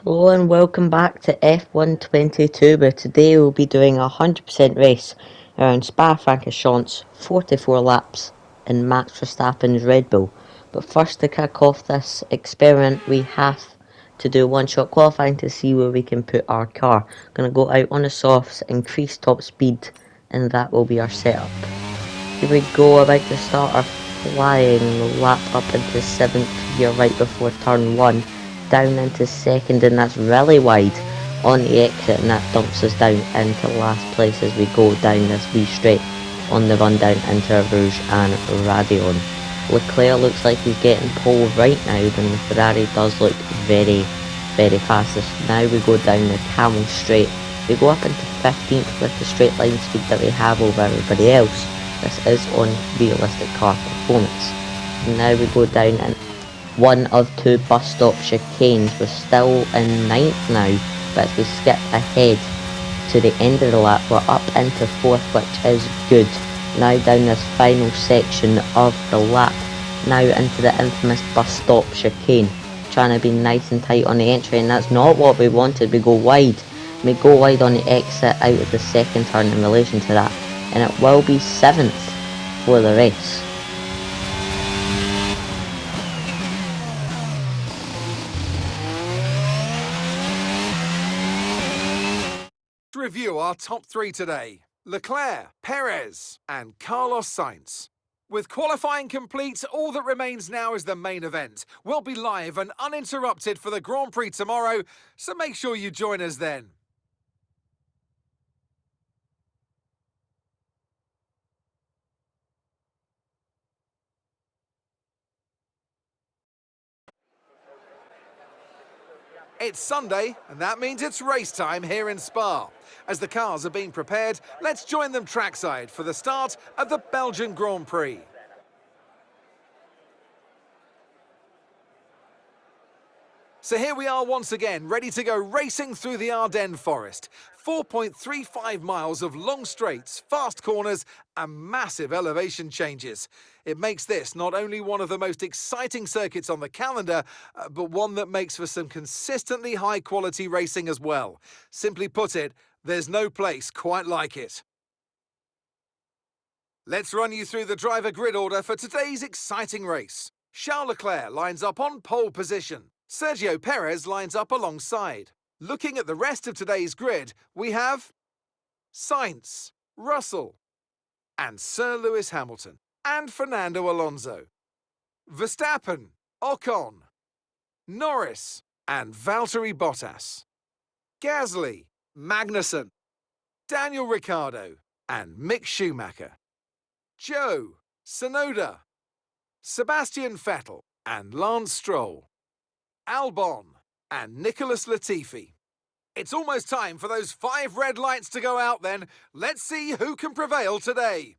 Hello and welcome back to F122, where today we'll be doing a 100% race around Spa-Francorchamps, 44 laps in Max Verstappen's Red Bull. But first, to kick off this experiment, we have to do one-shot qualifying to see where we can put our car. Going to go out on the softs, increase top speed, and that will be our setup. Here we go, about to start our flying lap up into 7th gear right before turn 1, down into 2nd, and that's really wide on the exit, and that dumps us down into last place as we go down this wee straight on the run down into Rouge and Radion. Leclerc looks like he's getting pole right now, and the Ferrari does look very, very fast. Now we go down the Camel Straight. We go up into 15th with the straight line speed that we have over everybody else. This is on realistic car performance. Now we go down in one of two bus stop chicanes. We're still in 9th now, but as we skip ahead to the end of the lap, we're up into 4th, which is good. Now down this final section of the lap, now into the infamous bus stop chicane. Trying to be nice and tight on the entry, and that's not what we wanted. We go wide. We go wide on the exit out of the second turn in relation to that, and it will be 7th for the race. Review our top three today: Leclerc, Perez, and Carlos Sainz. With qualifying complete, all that remains now is the main event. We'll be live and uninterrupted for the Grand Prix tomorrow, so make sure you join us then. It's Sunday, and that means it's race time here in Spa. As the cars are being prepared, let's join them trackside for the start of the Belgian Grand Prix. So here we are once again, ready to go racing through the Ardennes forest. 4.35 miles of long straights, fast corners, and massive elevation changes. It makes this not only one of the most exciting circuits on the calendar, but one that makes for some consistently high-quality racing as well. Simply put it, there's no place quite like it. Let's run you through the driver grid order for today's exciting race. Charles Leclerc lines up on pole position. Sergio Perez lines up alongside. Looking at the rest of today's grid, we have Sainz, Russell, and Sir Lewis Hamilton, and Fernando Alonso, Verstappen, Ocon, Norris, and Valtteri Bottas, Gasly, Magnussen, Daniel Ricciardo, and Mick Schumacher, Joe, Tsunoda, Sebastian Vettel, and Lance Stroll, Albon, and Nicholas Latifi. It's almost time for those 5 red lights to go out then. Let's see who can prevail today.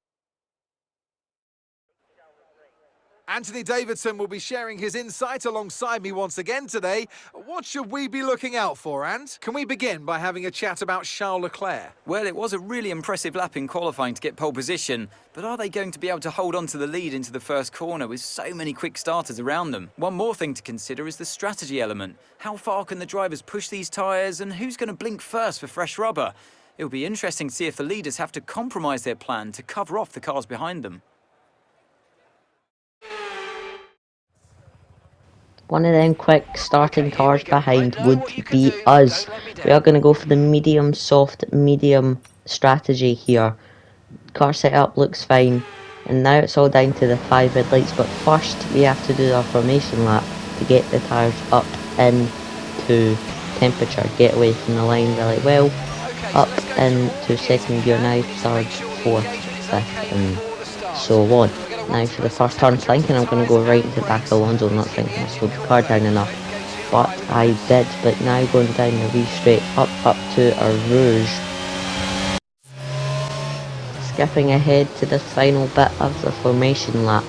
Anthony Davidson will be sharing his insight alongside me once again today. What should we be looking out for, Ant? Can we begin by having a chat about Charles Leclerc? Well, it was a really impressive lap in qualifying to get pole position, but are they going to be able to hold on to the lead into the first corner with so many quick starters around them? One more thing to consider is the strategy element. How far can the drivers push these tyres, and who's going to blink first for fresh rubber? It'll be interesting to see if the leaders have to compromise their plan to cover off the cars behind them. One of them quick starting cars behind would be us. We are going to go for the medium soft medium strategy here. Car setup looks fine, and now it's all down to the 5 red lights, but first we have to do our formation lap to get the tyres up into temperature, get away from the line really well, up into second gear now, third, fourth, fifth, and so on. Now for the first turn, thinking I'm going to go right into the back of Alonso, not thinking I slowed the car down enough, but I did. But now going down the wee straight up to a Rouge, skipping ahead to the final bit of the formation lap.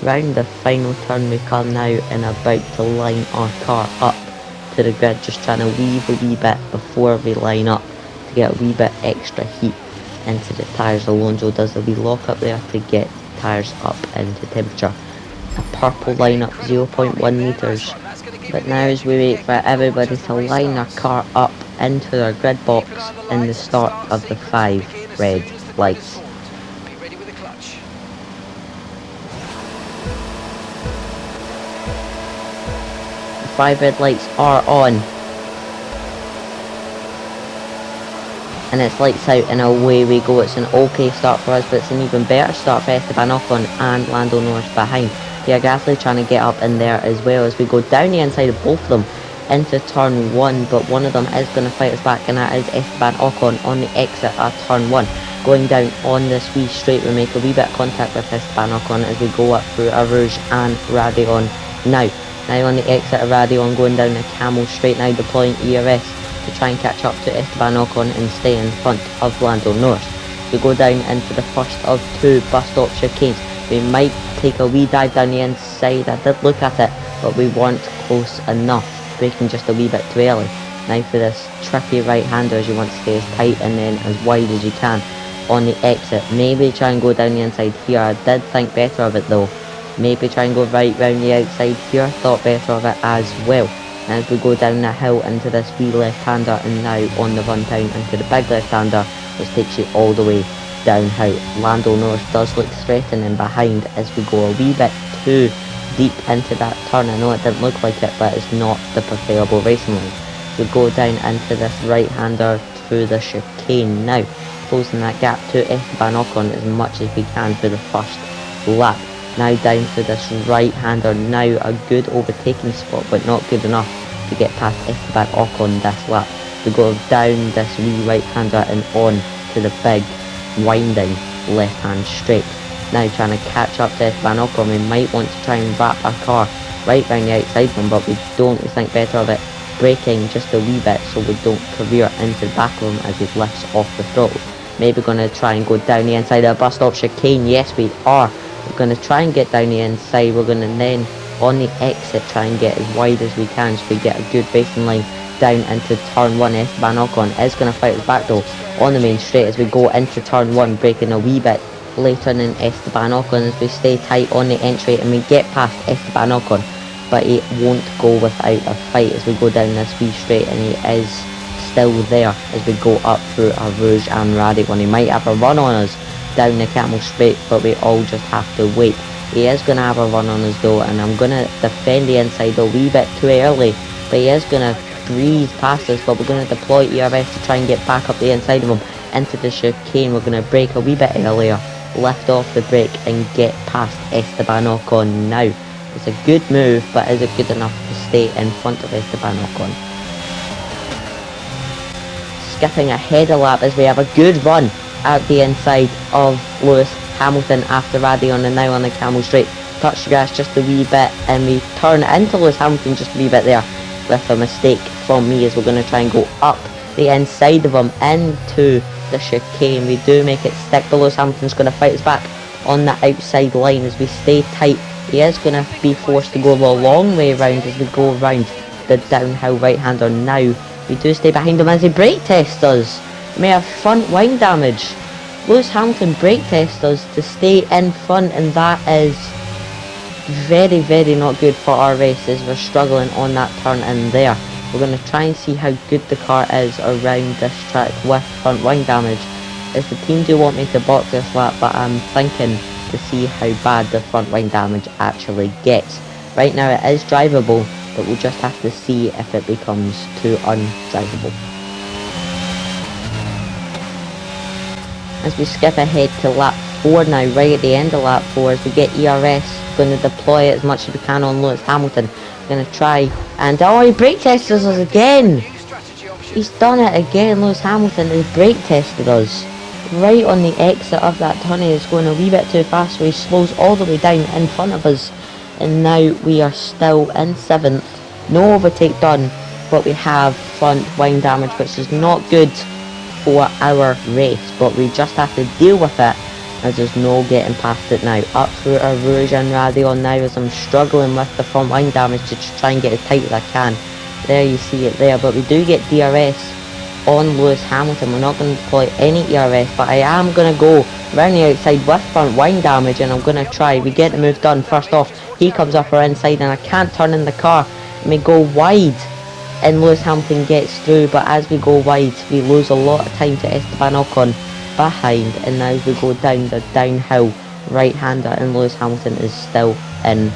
Round the final turn we come now, and about to line our car up to the grid, just trying to weave a wee bit before we line up to get a wee bit extra heat into the tyres. Alonso does a wee lock up there to get tyres up into temperature. A purple line up, 0.1 metres But now as we wait for everybody to line their car up into their grid box in the start of the 5 red lights. Be ready with the clutch. The 5 red lights are on. And it's lights out and away we go. It's an okay start for us, but it's an even better start for Esteban Ocon and Lando Norris behind. Pierre Gasly trying to get up in there as well as we go down the inside of both of them into turn 1, but one of them is going to fight us back, and that is Esteban Ocon on the exit at turn 1. Going down on this wee straight, we make a wee bit of contact with Esteban Ocon as we go up through Rouge and Radion now. Now on the exit of Radion, going down the Camel straight now, deploying ERS to try and catch up to Esteban Ocon and stay in front of Lando Norris. We go down into the first of 2 bus stop chicanes. We might take a wee dive down the inside. I did look at it, but we weren't close enough, braking just a wee bit too early. Now for this tricky right-hander, as you want to stay as tight and then as wide as you can on the exit. Maybe try and go down the inside here. I did think better of it though. Maybe try and go right round the outside here. Thought better of it as well. As we go down the hill into this wee left-hander, and now on the run down into the big left-hander, which takes you all the way downhill. Lando Norris does look threatening behind as we go a wee bit too deep into that turn. I know it didn't look like it, but it's not the preferable racing lane. We go down into this right-hander through the chicane now, closing that gap to Esteban Ocon as much as we can for the first lap. Now down to this right-hander, now a good overtaking spot, but not good enough to get past Esteban Ocon this lap. We go down this wee right-hander and on to the big winding left-hand straight. Now trying to catch up to Esteban Ocon. We might want to try and wrap our car right round the outside of him, but we don't. We think better of it, braking just a wee bit so we don't career into the back of him as he lifts off the throttle. Maybe going to try and go down the inside of the bus stop chicane. Yes, we are. We're going to try and get down the inside. We're going to then, on the exit, try and get as wide as we can so we get a good racing line down into turn 1. Esteban Ocon is going to fight us back though on the main straight as we go into turn 1, braking a wee bit later than Esteban Ocon as we stay tight on the entry and we get past Esteban Ocon, but he won't go without a fight as we go down this wee straight, and he is still there as we go up through Rouge and Radion. He might have a run on us down the Camel straight, but we all just have to wait. He is going to have a run on us though, and I'm going to defend the inside a wee bit too early, but he is going to breeze past us, but we're going to deploy ERS to try and get back up the inside of him into the chicane. We're going to brake a wee bit earlier, lift off the brake and get past Esteban Ocon now. It's a good move, but is it good enough to stay in front of Esteban Ocon? Skipping ahead a lap as we have a good run at the inside of Lewis Hamilton after Radion, and now on the Camel straight. Touch the gas just a wee bit and we turn into Lewis Hamilton just a wee bit there with a mistake from me as we're going to try and go up the inside of him into the chicane. We do make it stick, but Lewis Hamilton's going to fight us back on the outside line as we stay tight. He is going to be forced to go the long way round as we go round the downhill right-hander now. We do stay behind him as he brake tests us. We may have front wing damage. Lewis Hamilton brake tests us to stay in front, and that is very, very not good for our races. We're struggling on that turn in there. We're going to try and see how good the car is around this track with front wing damage, as the team do want me to box this lap, but I'm thinking to see how bad the front wing damage actually gets. Right now it is drivable, but we'll just have to see if it becomes too undrivable. As we skip ahead to lap 4 now, right at the end of lap 4, as we get ERS, going to deploy it as much as we can on Lewis Hamilton. Going to try, and oh, he brake tested us again! He's done it again. Lewis Hamilton has brake tested us right on the exit of that turn. He is going a wee bit too fast, so he slows all the way down in front of us, and now we are still in 7th. No overtake done, but we have front wing damage, which is not good for our race, but we just have to deal with it as there's no getting past it now. Up through our Rouge and Radion now as I'm struggling with the front wing damage to just try and get as tight as I can. There you see it there, but we do get DRS on Lewis Hamilton. We're not going to deploy any ERS, but I am going to go around the outside with front wing damage, and I'm going to try. We get the move done first off. He comes up our inside and I can't turn in the car and we go wide, and Lewis Hamilton gets through, but as we go wide we lose a lot of time to Esteban Ocon behind, and now as we go down the downhill, right-hander and Lewis Hamilton is still in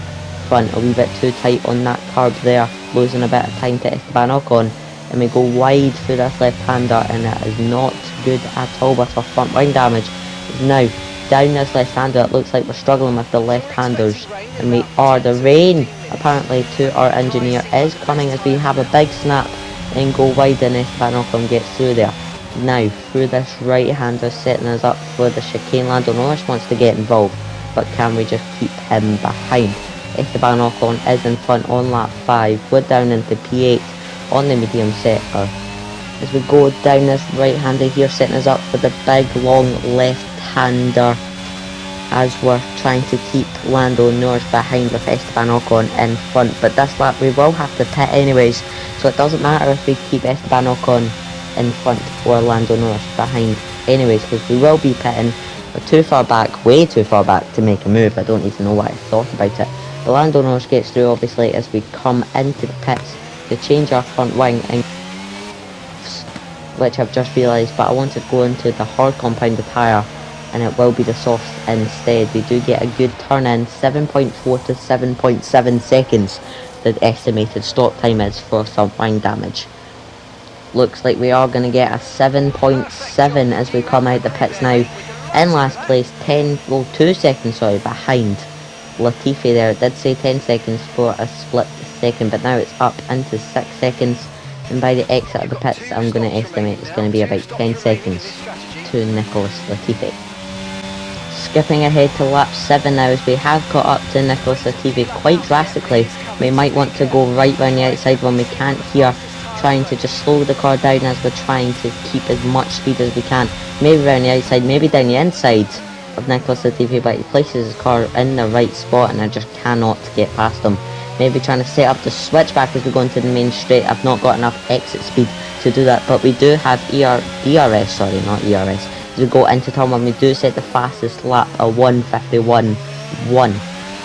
front, a wee bit too tight on that curb there, losing a bit of time to Esteban Ocon, and we go wide through this left-hander, and it is not good at all with our front wing damage. Now down this left-hander, it looks like we're struggling with the left-handers, and we are. The rain apparently to our engineer is coming as we have a big snap and go wide, and Esteban Ocon gets through there. Now through this right-hander, setting us up for the chicane. Lando Norris wants to get involved, but can we just keep him behind? Esteban Ocon is in front on lap 5. We're down into P8 on the medium sector. As we go down this right-hander here, setting us up for the big long left-hander, as we're trying to keep Lando Norris behind with Esteban Ocon in front. But this lap we will have to pit anyways, so it doesn't matter if we keep Esteban Ocon in front or Lando Norris behind anyways, because we will be pitting. We're too far back, way too far back to make a move. I don't even know what I thought about it. But Lando Norris gets through obviously as we come into the pits to change our front wing, and which I've just realised, but I want to go into the hard compounded tyre, and it will be the softs instead. We do get a good turn in, 7.4 to 7.7 seconds the estimated stop time is for front wing damage. Looks like we are going to get a 7.7 as we come out the pits now. In last place, 2 seconds behind Latifi there. It did say 10 seconds for a split second, but now it's up into 6 seconds. And by the exit of the pits, I'm going to estimate it's going to be about 10 seconds to Nicholas Latifi. Skipping ahead to lap 7 now, as we have caught up to Nicholas Latifi quite drastically. We might want to go right round the outside when we can't hear, trying to just slow the car down as we're trying to keep as much speed as we can. Maybe round the outside, maybe down the inside of Nicholas Latifi, but he places his car in the right spot and I just cannot get past him. Maybe trying to set up the switchback as we go into the main straight. I've not got enough exit speed to do that, but we do have DRS. As we go into turn 1, we do set the fastest lap, a 1:51.1.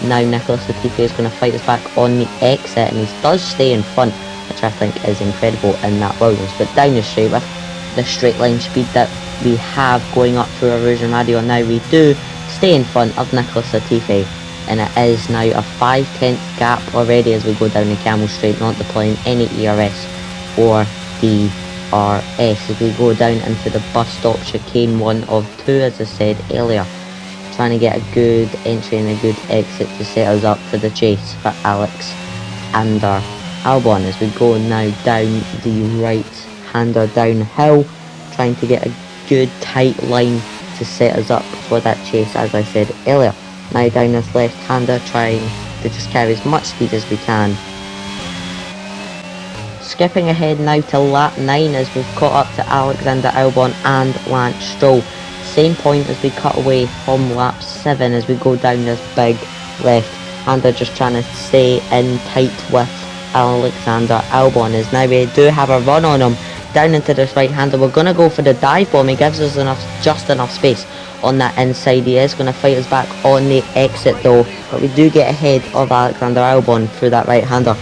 Now Nicholas Latifi is going to fight us back on the exit, and he does stay in front, which I think is incredible in that Williams. But down the straight with the straight line speed that we have going up through our Rouge and Radio, now we do stay in front of Nicholas Latifi. And it is now a 5/10 gap already as we go down the Camel Straight, not deploying any ERS or DRS as we go down into the bus stop chicane 1 of 2, as I said earlier. Trying to get a good entry and a good exit to set us up for the chase for Alex and Albon as we go now down the right-hander downhill, trying to get a good tight line to set us up for that chase, as I said earlier. Now down this left-hander, trying to just carry as much speed as we can. Skipping ahead now to lap 9 as we've caught up to Alexander Albon and Lance Stroll. Same point as we cut away from lap 7 as we go down this big left-hander, just trying to stay in tight with Alexander Albon. As now we do have a run on him down into this right-hander. We're going to go for the dive bomb. He gives us just enough space on that inside. He is going to fight us back on the exit though, but we do get ahead of Alexander Albon through that right-hander.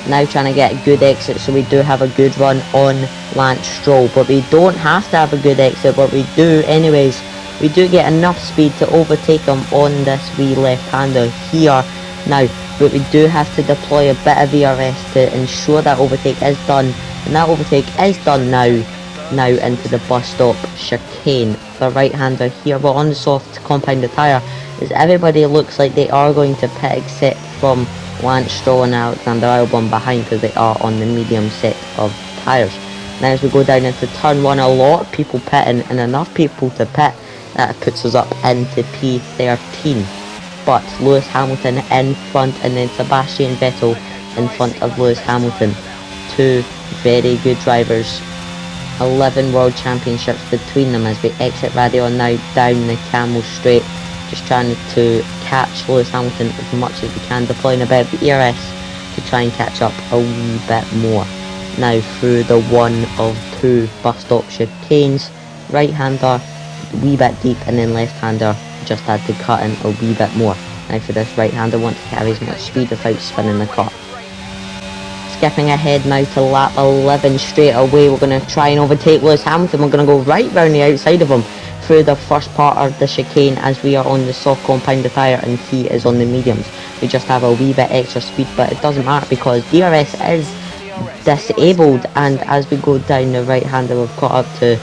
Now trying to get a good exit, so we do have a good run on Lance Stroll, but we don't have to have a good exit, but we do anyways. We do get enough speed to overtake him on this wee left-hander here now, but we do have to deploy a bit of ERS to ensure that overtake is done, and that overtake is done now into the bus stop chicane. The right-hander here, we're on the soft compounded tyre, as everybody looks like they are going to pit except from Lance Stroll and Alexander Albon behind, because they are on the medium set of tyres. Now as we go down into turn 1, a lot of people pitting and enough people to pit, that puts us up into P13. But Lewis Hamilton in front, and then Sebastian Vettel in front of Lewis Hamilton. Two very good drivers. 11 World Championships between them as we exit Radio now down the Camel Straight, just trying to catch Lewis Hamilton as much as we can, deploying a bit of ERS to try and catch up a wee bit more. Now through the 1 of 2 bus stop chicanes, right-hander a wee bit deep, and then left-hander just had to cut in a wee bit more. Now for this right-hander, want to carry as much speed without spinning the car. Skipping ahead now to lap 11 straight away. We're going to try and overtake Lewis Hamilton. We're going to go right round the outside of him through the first part of the chicane, as we are on the soft compounded tyre and he is on the mediums. We just have a wee bit extra speed, but it doesn't matter because DRS is disabled. And as we go down the right hander, we've caught up to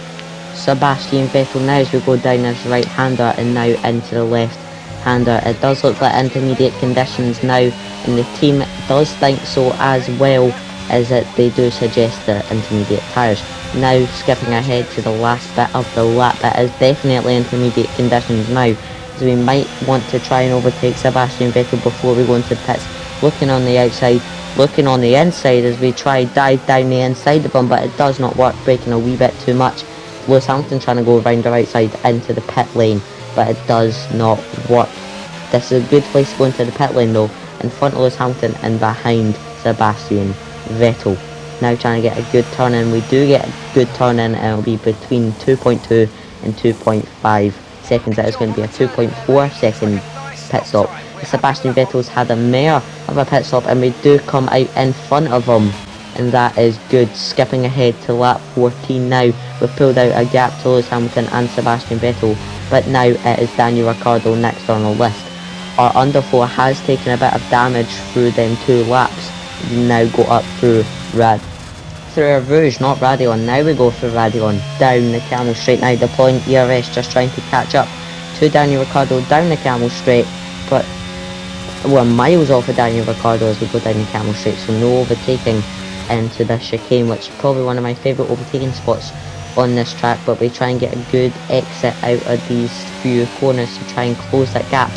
Sebastian Vettel now as we go down this right hander and now into the left hander. It does look like intermediate conditions now, and the team does think so, as well as that they do suggest the intermediate tyres. Now skipping ahead to the last bit of the lap, it is definitely intermediate conditions now, as we might want to try and overtake Sebastian Vettel before we go into pits. Looking on the outside, looking on the inside as we try dive down the inside of him, but it does not work, braking a wee bit too much. Lewis Hamilton trying to go around the right side into the pit lane, but it does not work. This is a good place to go into the pit lane though, in front of Lewis Hamilton and behind Sebastian Vettel. Now trying to get a good turn in. We do get a good turn in, and it'll be between 2.2 and 2.5 seconds. That is going to be a 2.4 second pit stop. Sebastian Vettel's had a mare of a pit stop, and we do come out in front of him, and that is good. Skipping ahead to lap 14 now, we've pulled out a gap to Lewis Hamilton and Sebastian Vettel, but now it is Daniel Ricciardo next on the list. Our underfloor has taken a bit of damage through them 2 laps. We now go up through Rouge, not Radion. Now we go through Radion, down the Camel Straight now, deploying ERS, just trying to catch up to Daniel Ricciardo down the Camel Straight, but we're miles off of Daniel Ricciardo as we go down the Camel Straight, so no overtaking into the chicane, which is probably one of my favourite overtaking spots on this track. But we try and get a good exit out of these few corners to try and close that gap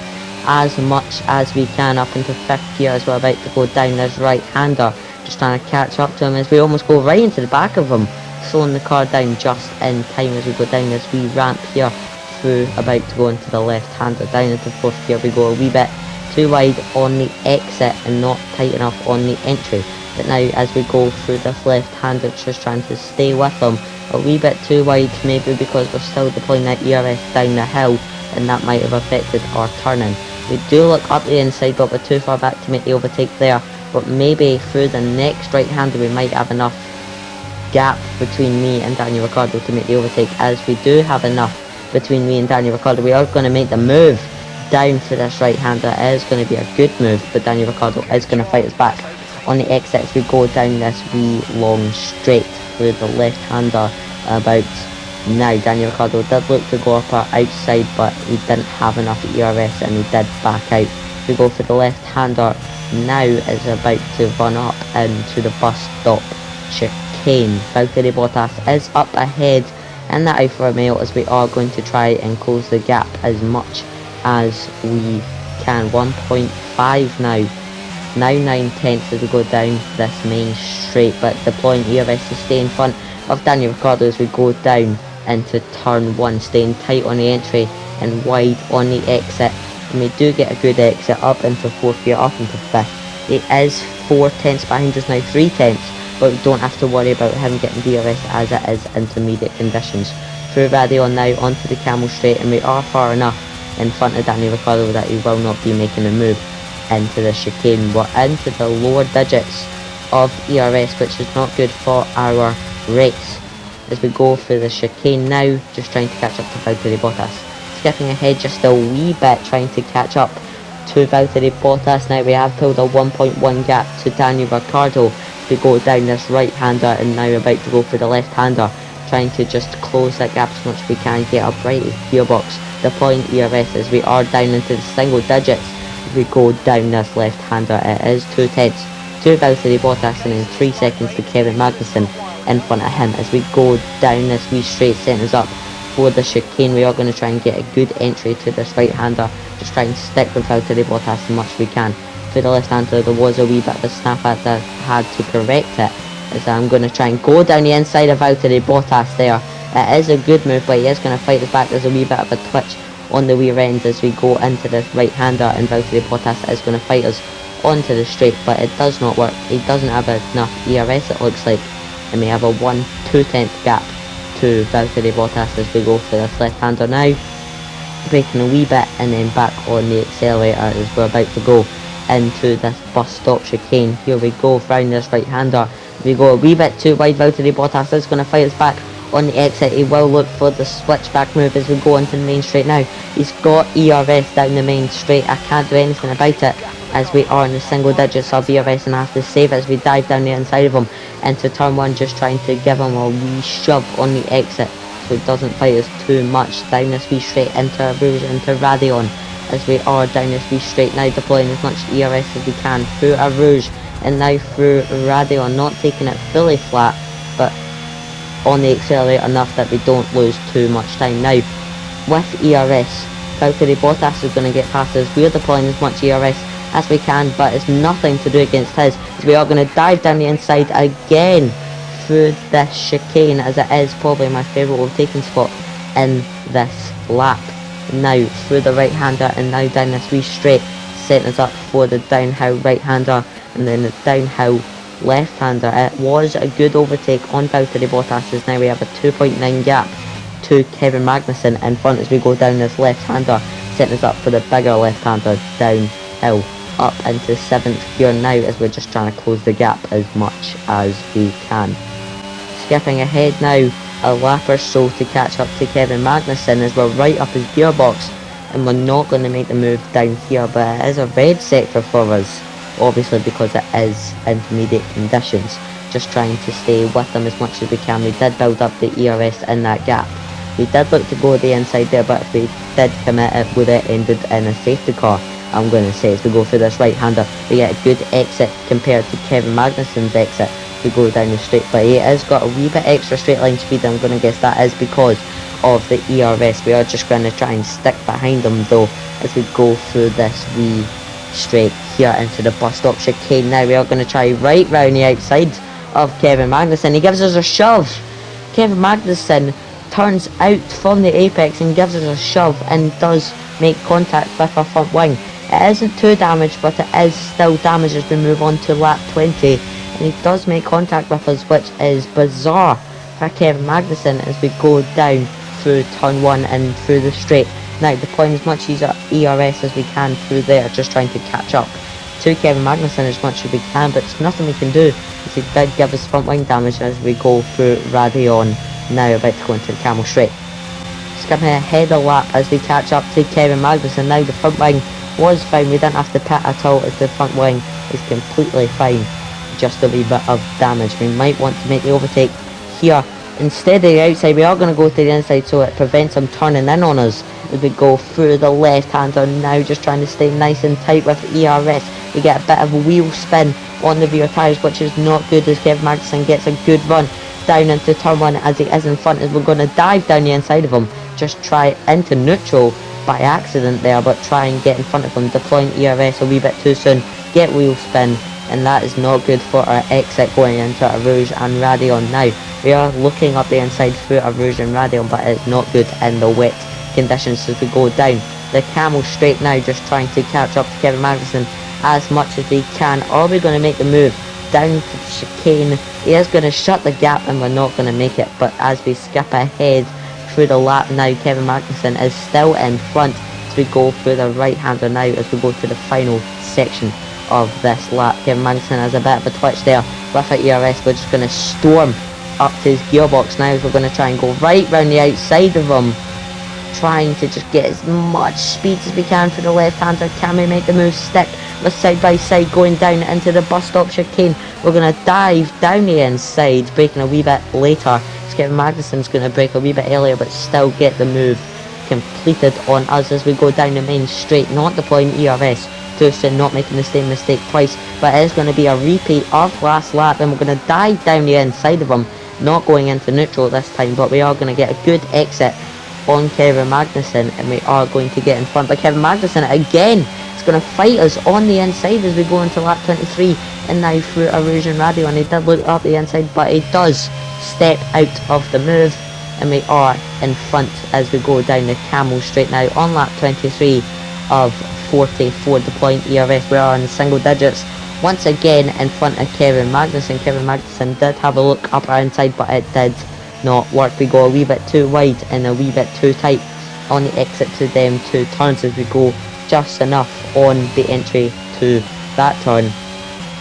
as much as we can up into 5th gear as we're about to go down this right hander, just trying to catch up to him as we almost go right into the back of him, slowing the car down just in time as we go down this wee ramp here through, about to go into the left hander. Down into 4th gear we go, a wee bit too wide on the exit and not tight enough on the entry. But now as we go through this left hander, just trying to stay with them, a wee bit too wide, maybe because we're still deploying that ERS down the hill, and that might have affected our turning. We do look up the inside, but we're too far back to make the overtake there. But maybe through the next right hander we might have enough gap between me and Daniel Ricciardo to make the overtake. As we do have enough between me and Daniel Ricciardo, we are going to make the move down for this right hander. It is going to be a good move, but Daniel Ricciardo is going to fight us back on the exit as we go down this wee long straight through the left hander. About now, Daniel Ricciardo did look to go up our outside, but he didn't have enough ERS and he did back out. We go for the left hander now, is about to run up into the bus stop chicane. Valtteri Bottas is up ahead in the Alfa Romeo as we are going to try and close the gap as much as we can. 1.5 now. Now 9/10 as we go down this main straight, but deploying ERS to stay in front of Daniel Ricciardo as we go down into turn 1, staying tight on the entry and wide on the exit. And we do get a good exit up into 4th gear, up into 5th. It is 4 tenths behind us now, 3 tenths, but we don't have to worry about him getting DRS as it is intermediate conditions. Through Radion now onto the Camel Straight, and we are far enough in front of Daniel Ricciardo that he will not be making a move into the chicane. We're into the lower digits of ERS, which is not good for our race. As we go through the chicane now, just trying to catch up to Valtteri Bottas. Skipping ahead just a wee bit, trying to catch up to Valtteri Bottas. Now we have pulled a 1.1 gap to Daniel Ricciardo. We go down this right hander and now about to go for the left hander, trying to just close that gap as much as we can, get up right in gearbox, deploying ERS as we are down into the single digits. We go down this left hander, it is 2 tenths to Valtteri Bottas and in 3 seconds to Kevin Magnussen in front of him. As we go down this wee straight, setting us up for the chicane, we are going to try and get a good entry to this right hander, just try and stick with Valtteri Bottas as much as we can. For the left hander there was a wee bit of a snap that I had to correct it, as I'm going to try and go down the inside of Valtteri Bottas there. It is a good move, but he is going to fight us back. There's a wee bit of a twitch on the rear end as we go into this right hander, and Valtteri Bottas is going to fight us onto the straight, but it does not work. He doesn't have enough ERS, it looks like, and we have a 1/2 tenth gap to Valtteri Bottas as we go for this left hander now, braking a wee bit and then back on the accelerator as we're about to go into this bus stop chicane. Here we go, round this right-hander. We go a wee bit too wide. Valtteri Bottas is going to fight us back on the exit. He will look for the switchback move as we go onto the main straight now. He's got ERS down the main straight. I can't do anything about it as we are in the single digits of ERS, and I have to save it as we dive down the inside of him into turn 1, just trying to give him a wee shove on the exit so he doesn't fight us too much. Down this wee straight into Rouge, into Radion, as we are down this wee straight now, deploying as much ERS as we can through a Rouge and now through Radion, not taking it fully flat but on the accelerator enough that we don't lose too much time. Now with ERS, Valtteri Bottas is going to get past us. We're deploying as much ERS as we can, but it's nothing to do against his, as we are going to dive down the inside again through this chicane, as it is probably my favourite overtaking spot in this lap. Now through the right hander and now down this wee straight, setting us up for the downhill right hander and then the downhill left hander. It was a good overtake on Valtteri Bottas, as now we have a 2.9 gap to Kevin Magnussen in front as we go down this left hander, setting us up for the bigger left hander downhill up into 7th gear now, as we're just trying to close the gap as much as we can. Skipping ahead now a lap or so to catch up to Kevin Magnussen, as we're right up his gearbox and we're not going to make the move down here, but it is a red sector for us, obviously because it is intermediate conditions. Just trying to stay with him as much as we can. We did build up the ERS in that gap. We did look to go the inside there, but if we did commit, it would have ended in a safety car, I'm going to say. As we go through this right hander, we get a good exit compared to Kevin Magnussen's exit. We go down the straight, but he has got a wee bit extra straight line speed. I'm going to guess that is because of the ERS. We are just going to try and stick behind him though as we go through this wee straight here into the bus stop chicane. Now we are going to try right round the outside of Kevin Magnussen. He gives us a shove. Kevin Magnussen turns out from the apex and gives us a shove and does make contact with our front wing. It isn't too damaged, but it is still damaged as we move on to lap 20, and he does make contact with us, which is bizarre for Kevin Magnussen as we go down through turn 1 and through the straight. Now deploying as much ERS as we can through there, just trying to catch up to Kevin Magnussen as much as we can, but it's nothing we can do as he did give us front wing damage as we go through Radion. Now about to go into the camel straight. Skipping ahead a lap as we catch up to Kevin Magnussen. Now the front wing was fine, we didn't have to pit at all as the front wing is completely fine. Just a wee bit of damage. We might want to make the overtake here instead of the outside. We are going to go to the inside so it prevents him turning in on us as we go through the left hander. Now just trying to stay nice and tight with ERS. We get a bit of a wheel spin on the rear tyres, which is not good as Kevin Magnussen gets a good run down into turn 1 as he is in front, as we're going to dive down the inside of him. Just try into neutral by accident there, but try and get in front of him, deploying ERS a wee bit too soon, get wheel spin, and that is not good for our exit going into a Rouge and Radion. Now we are looking up the inside through a Rouge and Radion, but it's not good in the wet conditions as we go down the camel straight now, just trying to catch up to Kevin Magnussen as much as we can. Are we going to make the move down to the chicane? He is going to shut the gap and we're not going to make it, but as we skip ahead through the lap now, Kevin Magnussen is still in front as we go through the right hander now as we go to the final section of this lap. Kevin Magnussen has a bit of a twitch there with our ERS. We're just going to storm up to his gearbox now as we're going to try and go right round the outside of him, trying to just get as much speed as we can for the left hander. Can we make the move stick? We're side by side going down into the bus stop chicane. We're going to dive down the inside, breaking a wee bit later. Kevin Magnussen's going to break a wee bit earlier, but still get the move completed on us as we go down the main straight, not deploying ERS too soon, not making the same mistake twice, but it is going to be a repeat of last lap, and we're going to dive down the inside of him, not going into neutral this time, but we are going to get a good exit on Kevin Magnussen, and we are going to get in front. But Kevin Magnussen again is going to fight us on the inside as we go into lap 23, and now through a Rouge and Radio, and he did look up the inside, but he does step out of the move, and we are in front as we go down the camel straight now on lap 23 of 44, deploying ERS. We are in single digits once again in front of Kevin Magnussen. Kevin Magnussen did have a look up our inside, but it did not work. We go a wee bit too wide and a wee bit too tight on the exit to them two turns as we go just enough on the entry to that turn.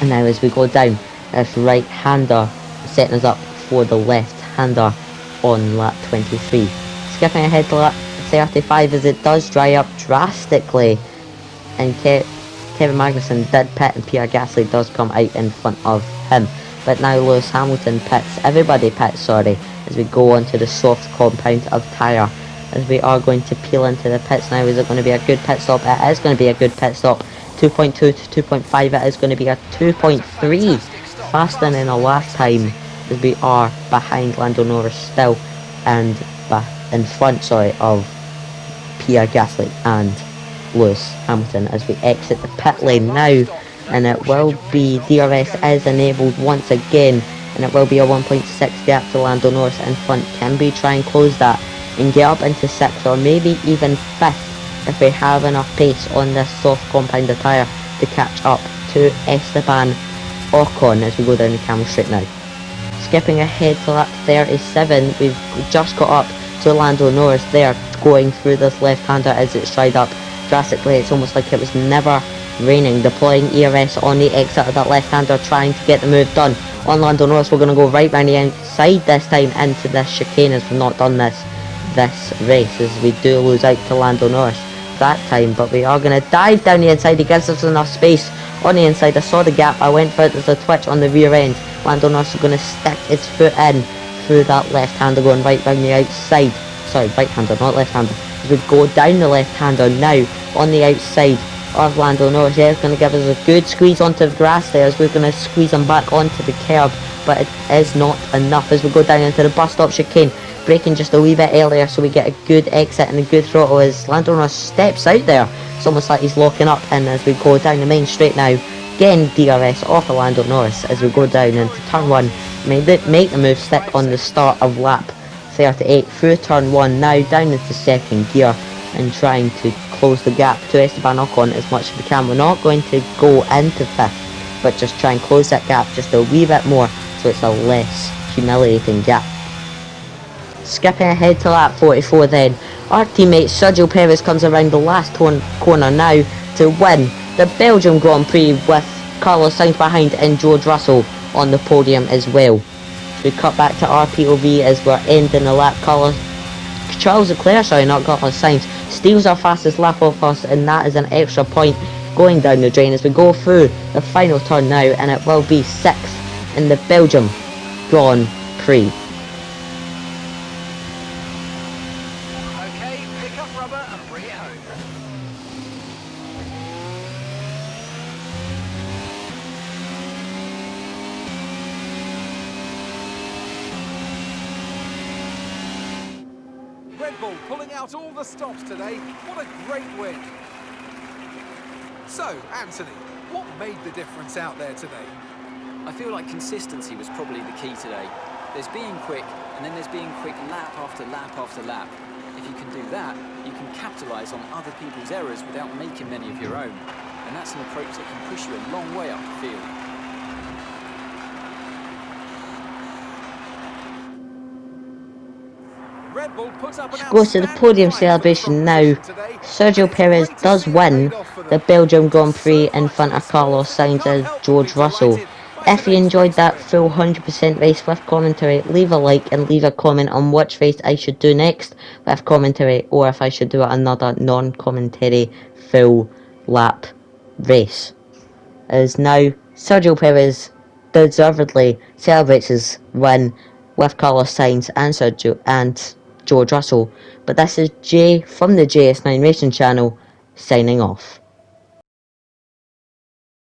And now as we go down, this right-hander setting us up for the left-hander on lap 23. Skipping ahead to lap 35 as it does dry up drastically, and Kevin Magnussen did pit and Pierre Gasly does come out in front of him. But now Lewis Hamilton pits, everybody pits, sorry, as we go onto the soft compound of tyre. As we are going to peel into the pits now. Is it going to be a good pit stop? It is going to be a good pit stop. 2.2 to 2.5, it is going to be a 2.3, faster than the last time, as we are behind Lando Norris still, and in front, sorry, of Pierre Gasly and Lewis Hamilton as we exit the pit lane now. And it will be, DRS is enabled once again, and it will be a 1.6 gap to Lando Norris in front. Can we try and close that and get up into 6th or maybe even 5th if we have enough pace on this soft compound tyre to catch up to Esteban Ocon as we go down the Camel Straight now. Skipping ahead to lap 37, we've just got up to Lando Norris there, going through this left-hander as it's dried up drastically. It's almost like it was never raining. Deploying ERS on the exit of that left-hander, trying to get the move done on Lando Norris. We're going to go right round the inside this time into this chicane, as we've not done this race, as we do lose out to Lando Norris that time. But we are going to dive down the inside. He gives us enough space on the inside. I saw the gap, I went for it. There's a twitch on the rear end. Lando Norris is going to stick his foot in through that left-hander, going right down the outside. Sorry, right-hander, not left-hander. As we go down the left-hander now on the outside of Lando Norris. Yeah, it's going to give us a good squeeze onto the grass there, as we're going to squeeze him back onto the curb, but it is not enough as we go down into the bus stop chicane, braking just a wee bit earlier so we get a good exit and a good throttle as Lando Norris steps out there. It's almost like he's locking up, and as we go down the main straight now, again DRS off of Lando Norris as we go down into turn 1, make the move stick on the start of lap 38 through turn 1 now, down into second gear and trying to close the gap to Esteban Ocon as much as we can. We're not going to go into 5th, but just try and close that gap just a wee bit more so it's a less humiliating gap. Skipping ahead to lap 44 then, our teammate Sergio Perez comes around the last corner now to win the Belgium Grand Prix, with Carlos Sainz behind and George Russell on the podium as well. We cut back to our POV as we're ending the lap. Charles Leclerc, sorry, not Carlos Sainz, steals our fastest lap off us, and that is an extra point going down the drain as we go through the final turn now, and it will be 6th in the Belgium Grand Prix. Okay, pick up rubber and bring it home. Red Bull pulling out all the stops today. What a great win. So, Anthony, what made the difference out there today? I feel like consistency was probably the key today. There's being quick, and then there's being quick lap after lap after lap. If you can do that, you can capitalise on other people's errors without making many of your own. And that's an approach that can push you a long way up the field. Red Bull put up an Goes to the podium celebration now. Sergio Perez does win the Belgium Grand Prix in front of Carlos Sainz and George Russell. If you enjoyed that full 100% race with commentary, leave a like and leave a comment on which race I should do next with commentary, or if I should do another non-commentary full lap race. As now Sergio Perez deservedly celebrates his win with Carlos Sainz and George Russell. But this is Jay from the JS9 Racing channel signing off.